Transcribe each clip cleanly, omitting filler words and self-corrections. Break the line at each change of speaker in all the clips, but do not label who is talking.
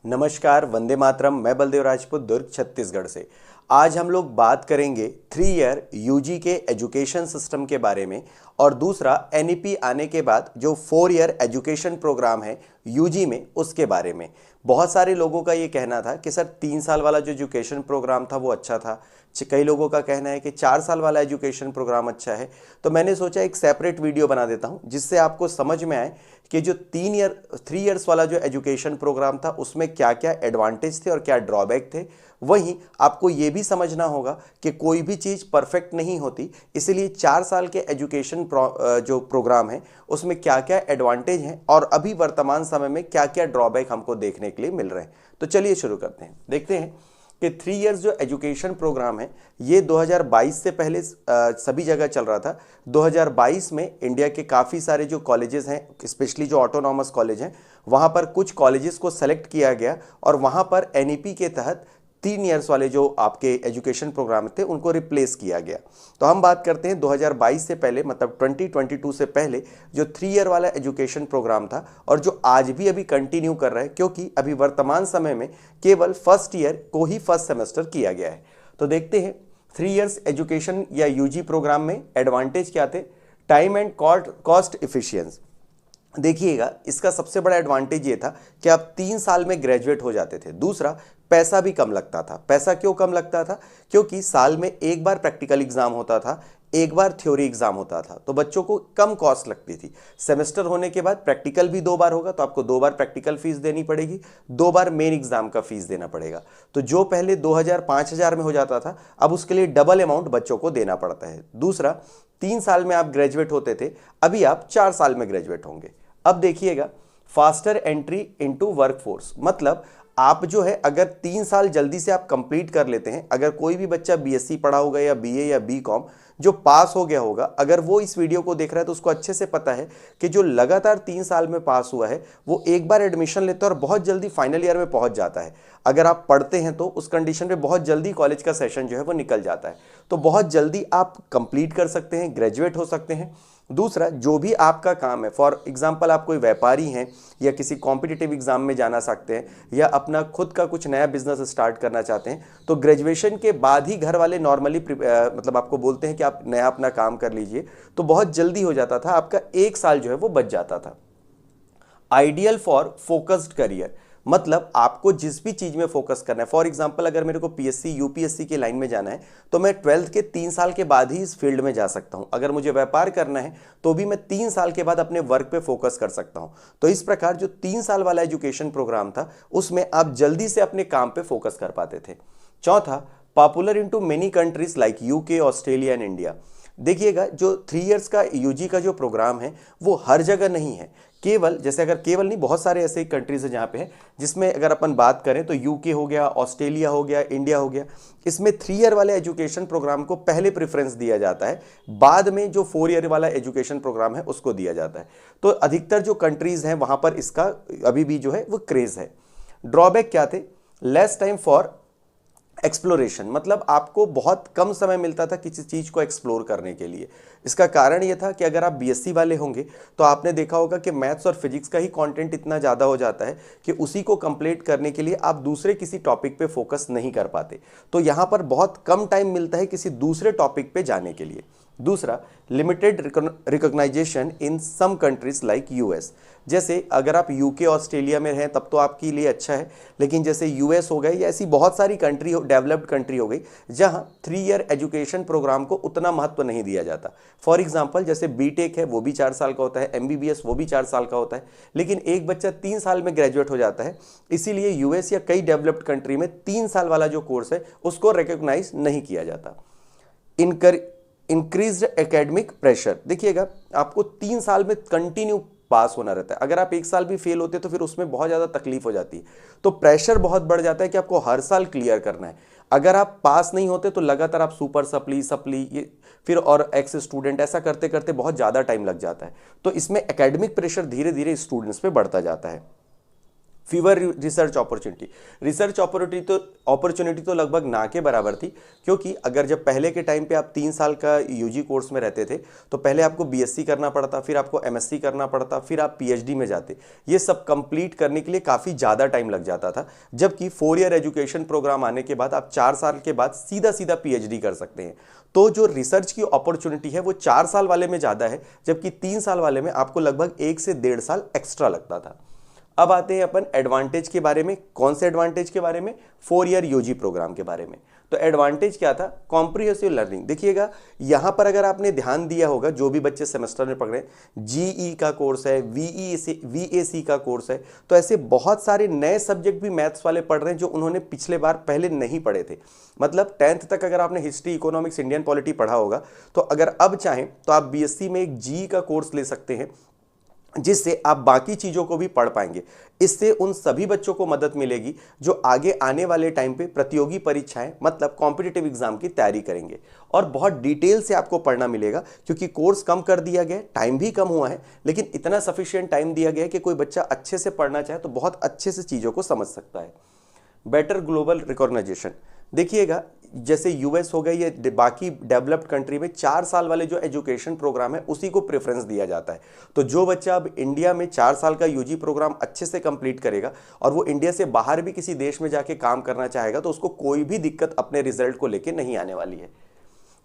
नमस्कार, वंदे मातरम। मैं बलदेव राजपूत, दुर्ग, छत्तीसगढ़ से। आज हम लोग बात करेंगे 3 ईयर यूजी के एजुकेशन सिस्टम के बारे में और दूसरा एनईपी आने के बाद जो 4 ईयर एजुकेशन प्रोग्राम है यूजी में उसके बारे में। बहुत सारे लोगों का ये कहना था कि सर 3 साल वाला जो एजुकेशन प्रोग्राम था वो अच्छा था। कई लोगों का कहना है कि 4 साल वाला एजुकेशन प्रोग्राम अच्छा है। तो मैंने सोचा एक सेपरेट वीडियो बना देता हूं जिससे आपको समझ में आए कि जो 3 ईयर्स वाला जो एजुकेशन प्रोग्राम था उसमें क्या क्या एडवांटेज थे और क्या ड्रॉबैक थे। वहीं आपको ये भी समझना होगा कि कोई भी चीज़ परफेक्ट नहीं होती, इसीलिए 4 साल के एजुकेशन जो प्रोग्राम है उसमें क्या क्या एडवांटेज हैं और अभी वर्तमान समय में क्या क्या ड्रॉबैक हमको देखने के लिए मिल रहे हैं। तो चलिए शुरू करते हैं। देखते हैं कि 3 ईयर्स जो एजुकेशन प्रोग्राम है ये 2022 से पहले सभी जगह चल रहा था। 2022 में इंडिया के काफ़ी सारे जो कॉलेजेस हैं, स्पेशली जो ऑटोनॉमस कॉलेज हैं, वहाँ पर कुछ कॉलेजेस को सेलेक्ट किया गया और वहाँ पर एनईपी के तहत 3 ईयर्स वाले जो आपके एजुकेशन प्रोग्राम थे उनको रिप्लेस किया गया। तो हम बात करते हैं 2022 से पहले, मतलब 2022 से पहले जो 3 ईयर वाला एजुकेशन प्रोग्राम था और जो आज भी अभी कंटिन्यू कर रहा है, क्योंकि अभी वर्तमान समय में केवल फर्स्ट ईयर को ही फर्स्ट सेमेस्टर किया गया है। तो देखते हैं 3 ईयर्स एजुकेशन या यूजी प्रोग्राम में एडवांटेज क्या थे। Time and cost efficiency. देखिएगा, इसका सबसे बड़ा एडवांटेज ये था कि आप 3 साल में ग्रेजुएट हो जाते थे। दूसरा, पैसा भी कम लगता था। पैसा क्यों कम लगता था? क्योंकि साल में एक बार प्रैक्टिकल एग्जाम होता था, एक बार थ्योरी एग्जाम होता था, तो बच्चों को कम कॉस्ट लगती थी। सेमेस्टर होने के बाद प्रैक्टिकल भी 2 बार होगा, तो आपको 2 बार प्रैक्टिकल फीस देनी पड़ेगी, 2 बार मेन एग्जाम का फीस देना पड़ेगा। तो जो पहले 2000 5000 में हो जाता था, अब उसके लिए डबल अमाउंट बच्चों को देना पड़ता है। दूसरा, 3 साल में आप ग्रेजुएट होते थे, अभी आप 4 साल में ग्रेजुएट होंगे। अब देखिएगा, फास्टर एंट्री इनटू वर्कफोर्स, मतलब आप जो है अगर 3 साल जल्दी से आप कंप्लीट कर लेते हैं, अगर कोई भी बच्चा बीएससी पढ़ा होगा या बीए या बीकॉम जो पास हो गया होगा, अगर वो इस वीडियो को देख रहा है तो उसको अच्छे से पता है कि जो लगातार 3 साल में पास हुआ है वो एक बार एडमिशन लेता है और बहुत जल्दी फाइनल ईयर में पहुंच जाता है। अगर आप पढ़ते हैं तो उस कंडीशन में बहुत जल्दी कॉलेज का सेशन जो है वो निकल जाता है। तो बहुत जल्दी आप कंप्लीट कर सकते हैं, ग्रेजुएट हो सकते हैं। दूसरा, जो भी आपका काम है, फॉर एग्जांपल आप कोई व्यापारी हैं या किसी कॉम्पिटिटिव एग्जाम में जाना सकते हैं या अपना खुद का कुछ नया बिजनेस स्टार्ट करना चाहते हैं, तो ग्रेजुएशन के बाद ही घर वाले नॉर्मली मतलब आपको बोलते हैं कि आप नया अपना काम कर लीजिए, तो बहुत जल्दी हो जाता था, आपका 1 साल जो है वो बच जाता था। आइडियल फॉर फोकस्ड करियर, मतलब आपको जिस भी चीज में फोकस करना है। फॉर एग्जांपल, अगर मेरे को पीएससी यूपीएससी की लाइन में जाना है तो मैं 12th के 3 साल के बाद ही इस फील्ड में जा सकता हूं। अगर मुझे व्यापार करना है तो भी मैं 3 साल के बाद अपने वर्क पे फोकस कर सकता हूं। तो इस प्रकार जो 3 साल वाला एजुकेशन प्रोग्राम था उसमें आप जल्दी से अपने काम पे फोकस कर पाते थे। चौथा, popular into many countries like UK, Australia and India. देखिएगा, जो 3 ईयर्स का यूजी का जो प्रोग्राम है वो हर जगह नहीं है। केवल जैसे, अगर केवल नहीं, बहुत सारे ऐसे कंट्रीज हैं जहाँ पे है, जिसमें अगर अपन बात करें तो यूके हो गया, ऑस्ट्रेलिया हो गया, इंडिया हो गया। इसमें 3 ईयर वाले एजुकेशन प्रोग्राम को पहले प्रेफरेंस दिया जाता है, बाद में जो 4 ईयर वाला एजुकेशन प्रोग्राम है उसको दिया जाता है। तो अधिकतर जो कंट्रीज हैं वहाँ पर इसका अभी भी जो है वो क्रेज है। ड्रॉबैक क्या थे? लेस टाइम फॉर एक्सप्लोरेशन, मतलब आपको बहुत कम समय मिलता था किसी चीज़ को एक्सप्लोर करने के लिए। इसका कारण ये था कि अगर आप बीएससी वाले होंगे तो आपने देखा होगा कि मैथ्स और फिजिक्स का ही कंटेंट इतना ज़्यादा हो जाता है कि उसी को कंप्लीट करने के लिए आप दूसरे किसी टॉपिक पे फोकस नहीं कर पाते। तो यहाँ पर बहुत कम टाइम मिलता है किसी दूसरे टॉपिक पे जाने के लिए। दूसरा, लिमिटेड रिकॉग्नाइजेशन इन सम कंट्रीज लाइक यूएस। जैसे अगर आप यूके ऑस्ट्रेलिया में हैं तब तो आपके लिए अच्छा है, लेकिन जैसे यूएस हो गए या ऐसी बहुत सारी कंट्री, डेवलप्ड कंट्री हो गई, जहां 3 ईयर एजुकेशन प्रोग्राम को उतना महत्व नहीं दिया जाता। फॉर एग्जांपल, जैसे बीटेक है वो भी 4 साल का होता है, एमबीबीएस वो भी 4 साल का होता है, लेकिन एक बच्चा 3 साल में ग्रेजुएट हो जाता है। इसीलिए यूएस या कई डेवलप्ड कंट्री में 3 साल वाला जो कोर्स है उसको रिकॉग्नाइज नहीं किया जाता। Increased academic pressure. देखिएगा, आपको 3 साल में कंटिन्यू पास होना रहता है। अगर आप 1 साल भी फेल होते तो फिर उसमें बहुत ज़्यादा तकलीफ हो जाती है। तो प्रेशर बहुत बढ़ जाता है कि आपको हर साल क्लियर करना है। अगर आप पास नहीं होते तो लगातार आप सुपर सप्ली सप्ली ये फिर और एक्स स्टूडेंट, ऐसा करते करते बहुत ज़्यादा टाइम लग जाता है। तो इसमें एकेडमिक प्रेशर धीरे धीरे स्टूडेंट्स पे बढ़ता जाता है। फीवर रिसर्च अपॉर्चुनिटी तो लगभग ना के बराबर थी, क्योंकि अगर जब पहले के टाइम पे आप 3 साल का यूजी कोर्स में रहते थे तो पहले आपको बीएससी करना पड़ता, फिर आपको एमएससी करना पड़ता, फिर आप पीएचडी में जाते। ये सब कंप्लीट करने के लिए काफ़ी ज़्यादा टाइम लग जाता था, जबकि 4 ईयर एजुकेशन प्रोग्राम आने के बाद आप 4 साल के बाद सीधा सीधा पीएचडी कर सकते हैं। तो जो रिसर्च की अपॉर्चुनिटी है वो 4 साल वाले में ज़्यादा है, जबकि 3 साल वाले में आपको लगभग 1 से 1.5 साल एक्स्ट्रा लगता था। अब आते हैं अपन एडवांटेज के बारे में। कौन से एडवांटेज के बारे में? 4 ईयर यूजी प्रोग्राम के बारे में। तो एडवांटेज क्या था? Comprehensive learning. देखिएगा यहां पर अगर आपने ध्यान दिया होगा, जो भी बच्चे सेमेस्टर में पढ़ रहे हैं, जीई का कोर्स है, वीएसी का कोर्स है, तो ऐसे बहुत सारे नए सब्जेक्ट भी मैथ्स वाले पढ़ रहे हैं जो उन्होंने पिछले बार पहले नहीं पढ़े थे। मतलब 10th तक अगर आपने हिस्ट्री, इकोनॉमिक्स, इंडियन पॉलिटी पढ़ा होगा, तो अगर अब चाहें तो आप बीएससी में एक जीई का कोर्स ले सकते हैं, जिससे आप बाकी चीज़ों को भी पढ़ पाएंगे। इससे उन सभी बच्चों को मदद मिलेगी जो आगे आने वाले टाइम पे प्रतियोगी परीक्षाएं, मतलब कॉम्पिटिटिव एग्जाम की तैयारी करेंगे, और बहुत डिटेल से आपको पढ़ना मिलेगा, क्योंकि कोर्स कम कर दिया गया है, टाइम भी कम हुआ है, लेकिन इतना सफिशिएंट टाइम दिया गया है कि कोई बच्चा अच्छे से पढ़ना चाहे तो बहुत अच्छे से चीज़ों को समझ सकता है। Better global recognization. देखिएगा जैसे यूएस हो गई या बाकी डेवलप्ड कंट्री में 4 साल वाले जो एजुकेशन प्रोग्राम है उसी को प्रेफरेंस दिया जाता है। तो जो बच्चा अब इंडिया में 4 साल का यूजी प्रोग्राम अच्छे से कंप्लीट करेगा और वो इंडिया से बाहर भी किसी देश में जाके काम करना चाहेगा, तो उसको कोई भी दिक्कत अपने रिजल्ट को लेके नहीं आने वाली है।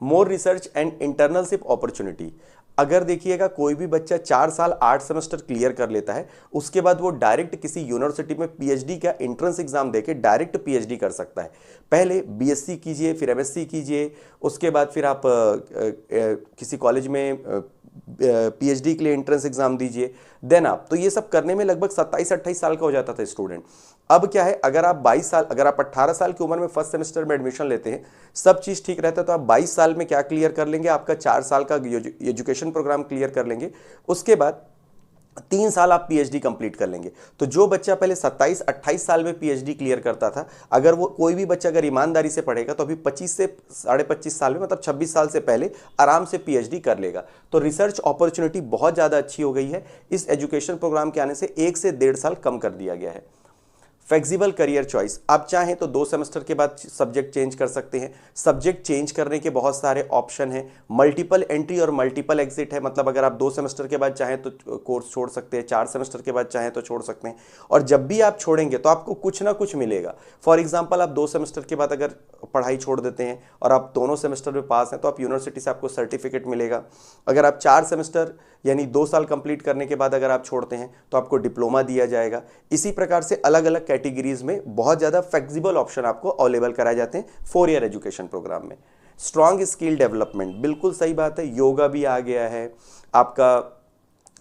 More research and internship opportunity. अगर देखिएगा कोई भी बच्चा 4 साल 8 सेमेस्टर क्लियर कर लेता है, उसके बाद वो डायरेक्ट किसी यूनिवर्सिटी में पीएचडी का एंट्रेंस एग्जाम देके डायरेक्ट पीएचडी कर सकता है। पहले बीएससी कीजिए, फिर एमएससी कीजिए, उसके बाद फिर आप किसी कॉलेज में पीएचडी के लिए एंट्रेंस एग्जाम दीजिए, देन आप, तो ये सब करने में लगभग 27-28 साल का हो जाता था स्टूडेंट। अब क्या है, अगर आप 18 साल की उम्र में फर्स्ट सेमेस्टर में एडमिशन लेते हैं, सब चीज़ ठीक रहता है, तो आप 22 साल में क्या क्लियर कर लेंगे? आपका 4 साल का एजुकेशन प्रोग्राम क्लियर कर लेंगे। उसके बाद 3 साल आप पीएचडी कंप्लीट कर लेंगे। तो जो बच्चा पहले 27-28 साल में पीएचडी क्लियर करता था, अगर वो कोई भी बच्चा अगर ईमानदारी से पढ़ेगा तो अभी 25 से 25.5 साल में, मतलब 26 साल से पहले आराम से पीएचडी कर लेगा। तो रिसर्च अपॉर्चुनिटी बहुत ज़्यादा अच्छी हो गई है। इस एजुकेशन प्रोग्राम के आने से 1 से 1.5 साल कम कर दिया गया है। Flexible career choice. आप चाहें तो 2 सेमेस्टर के बाद सब्जेक्ट चेंज कर सकते हैं। सब्जेक्ट चेंज करने के बहुत सारे ऑप्शन हैं। मल्टीपल एंट्री और मल्टीपल एग्जिट है, मतलब अगर आप 2 सेमेस्टर के बाद चाहें तो कोर्स छोड़ सकते हैं, 4 सेमेस्टर के बाद चाहें तो छोड़ सकते हैं, और जब भी आप छोड़ेंगे तो आपको कुछ ना कुछ मिलेगा। फॉर एग्जाम्पल, आप 2 सेमेस्टर के बाद अगर पढ़ाई छोड़ देते हैं और आप दोनों सेमेस्टर में पास हैं, तो आप यूनिवर्सिटी से आपको सर्टिफिकेट मिलेगा। अगर आप 4 सेमेस्टर यानी 2 साल कंप्लीट करने के बाद अगर आप छोड़ते हैं तो आपको डिप्लोमा दिया जाएगा। इसी प्रकार से अलग अलग कैटेगरीज में बहुत ज़्यादा फ्लेक्सिबल ऑप्शन आपको अवेलेबल कराए जाते हैं 4 ईयर एजुकेशन प्रोग्राम में। स्ट्रॉन्ग स्किल डेवलपमेंट, बिल्कुल सही बात है। योगा भी आ गया है, आपका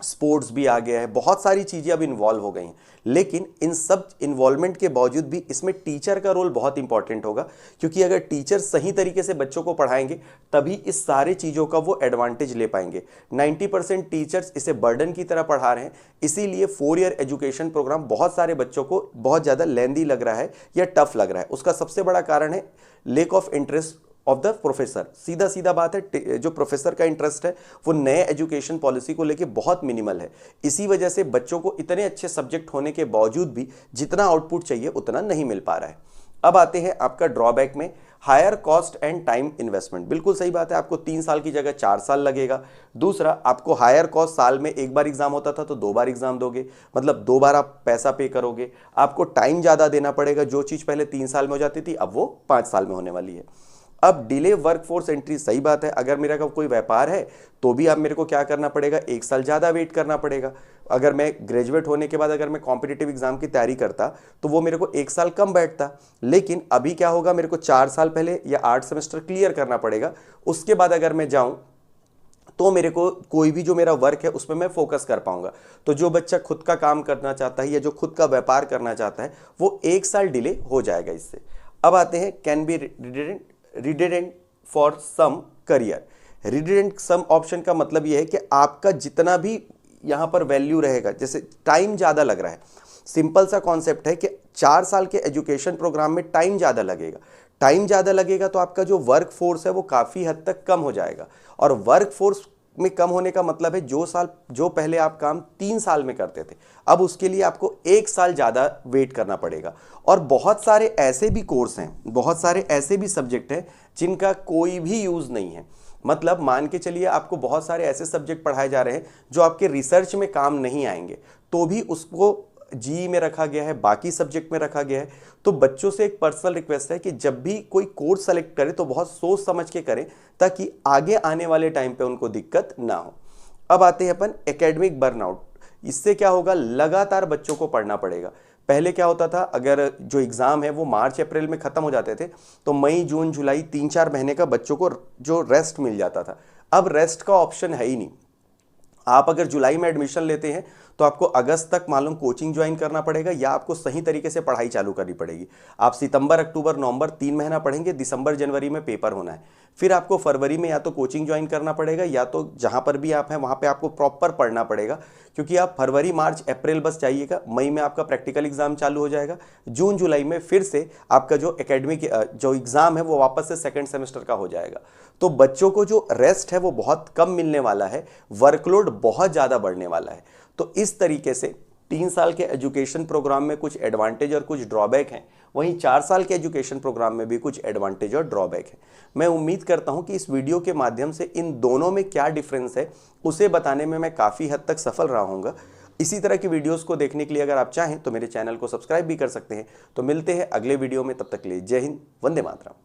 स्पोर्ट्स भी आ गया है, बहुत सारी चीज़ें अब इन्वॉल्व हो गई हैं। लेकिन इन सब इन्वॉल्वमेंट के बावजूद भी इसमें टीचर का रोल बहुत इंपॉर्टेंट होगा, क्योंकि अगर टीचर सही तरीके से बच्चों को पढ़ाएंगे तभी इस सारे चीज़ों का वो एडवांटेज ले पाएंगे। 90% टीचर्स इसे बर्डन की तरह पढ़ा रहे हैं, इसीलिए 4 ईयर एजुकेशन प्रोग्राम बहुत सारे बच्चों को बहुत ज़्यादा लेंदी लग रहा है या टफ लग रहा है। उसका सबसे बड़ा कारण है lake of interest of the professor. सीधा सीधा बात है, जो प्रोफेसर का इंटरेस्ट है वो नए एजुकेशन पॉलिसी को लेके बहुत मिनिमल है। इसी वजह से बच्चों को इतने अच्छे सब्जेक्ट होने के बावजूद भी जितना आउटपुट चाहिए उतना नहीं मिल पा रहा है। अब आते हैं आपका ड्रॉबैक में, higher cost and time investment. बिल्कुल सही बात है, आपको 3 साल की जगह 4 साल लगेगा। दूसरा, आपको हायर कॉस्ट, साल में 1 बार एग्जाम होता था तो 2 बार एग्जाम दोगे, मतलब 2 बार आप पैसा पे करोगे। आपको टाइम ज़्यादा देना पड़ेगा, जो चीज़ पहले 3 साल में हो जाती थी अब वो 5 साल में होने वाली है। अब डिले वर्कफोर्स एंट्री, सही बात है, अगर मेरा का कोई व्यापार है तो भी अब मेरे को क्या करना पड़ेगा, 1 साल ज़्यादा वेट करना पड़ेगा। अगर मैं ग्रेजुएट होने के बाद अगर मैं कॉम्पिटिटिव एग्जाम की तैयारी करता तो वो मेरे को 1 साल कम बैठता। लेकिन अभी क्या होगा, मेरे को 4 साल पहले या 8 सेमेस्टर क्लियर करना पड़ेगा। उसके बाद अगर मैं जाऊँ तो मेरे को कोई भी जो मेरा वर्क है उसमें मैं फोकस कर पाऊंगा। तो जो बच्चा खुद का काम करना चाहता है या जो खुद का व्यापार करना चाहता है वो 1 साल डिले हो जाएगा इससे। अब आते हैं can be redundant for some career. Redundant some option का मतलब यह है कि आपका जितना भी यहाँ पर वैल्यू रहेगा, जैसे टाइम ज़्यादा लग रहा है, सिंपल सा कॉन्सेप्ट है कि 4 साल के एजुकेशन प्रोग्राम में टाइम ज़्यादा लगेगा। टाइम ज़्यादा लगेगा तो आपका जो वर्क फोर्स है वो काफ़ी हद तक कम हो जाएगा, और वर्क फोर्स में कम होने का मतलब है जो पहले आप काम 3 साल में करते थे, अब उसके लिए आपको 1 साल ज़्यादा वेट करना पड़ेगा। और बहुत सारे ऐसे भी कोर्स हैं, बहुत सारे ऐसे भी सब्जेक्ट हैं जिनका कोई भी यूज़ नहीं है। मतलब मान के चलिए आपको बहुत सारे ऐसे सब्जेक्ट पढ़ाए जा रहे हैं जो आपके रिसर्च में काम नहीं आएंगे, तो भी उसको जी में रखा गया है, बाकी सब्जेक्ट में रखा गया है। तो बच्चों से एक पर्सनल रिक्वेस्ट है कि जब भी कोई कोर्स सेलेक्ट करें तो बहुत सोच समझ के करें, ताकि आगे आने वाले टाइम पे उनको दिक्कत ना हो। अब आते हैं अपन एकेडमिक बर्नआउट। इससे क्या होगा, लगातार बच्चों को पढ़ना पड़ेगा। पहले क्या होता था, अगर जो एग्जाम है वो मार्च अप्रैल में खत्म हो जाते थे, तो मई जून जुलाई 3-4 महीने का बच्चों को जो रेस्ट मिल जाता था। अब रेस्ट का ऑप्शन है ही नहीं। आप अगर जुलाई में एडमिशन लेते हैं तो आपको अगस्त तक मालूम कोचिंग ज्वाइन करना पड़ेगा, या आपको सही तरीके से पढ़ाई चालू करनी पड़ेगी। आप सितंबर अक्टूबर नवंबर 3 महीना पढ़ेंगे, दिसंबर जनवरी में पेपर होना है। फिर आपको फरवरी में या तो कोचिंग ज्वाइन करना पड़ेगा, या तो जहां पर भी आप हैं वहां पे आपको प्रॉपर पढ़ना पड़ेगा, क्योंकि आप फरवरी मार्च अप्रैल बस जाइएगा, मई में आपका प्रैक्टिकल एग्जाम चालू हो जाएगा, जून जुलाई में फिर से आपका जो एकेडमिक जो एग्जाम है वो वापस से सेकेंड सेमेस्टर का हो जाएगा। तो बच्चों को जो रेस्ट है वो बहुत कम मिलने वाला है, वर्कलोड बहुत ज़्यादा बढ़ने वाला है। तो इस तरीके से 3 साल के एजुकेशन प्रोग्राम में कुछ एडवांटेज और कुछ ड्रॉबैक हैं, वहीं 4 साल के एजुकेशन प्रोग्राम में भी कुछ एडवांटेज और ड्रॉबैक है। मैं उम्मीद करता हूं कि इस वीडियो के माध्यम से इन दोनों में क्या डिफरेंस है उसे बताने में मैं काफ़ी हद तक सफल रहा हूँगा। इसी तरह की वीडियोस को देखने के लिए अगर आप चाहें तो मेरे चैनल को सब्सक्राइब भी कर सकते हैं। तो मिलते हैं अगले वीडियो में, तब तक के लिए जय हिंद, वंदे मातरम।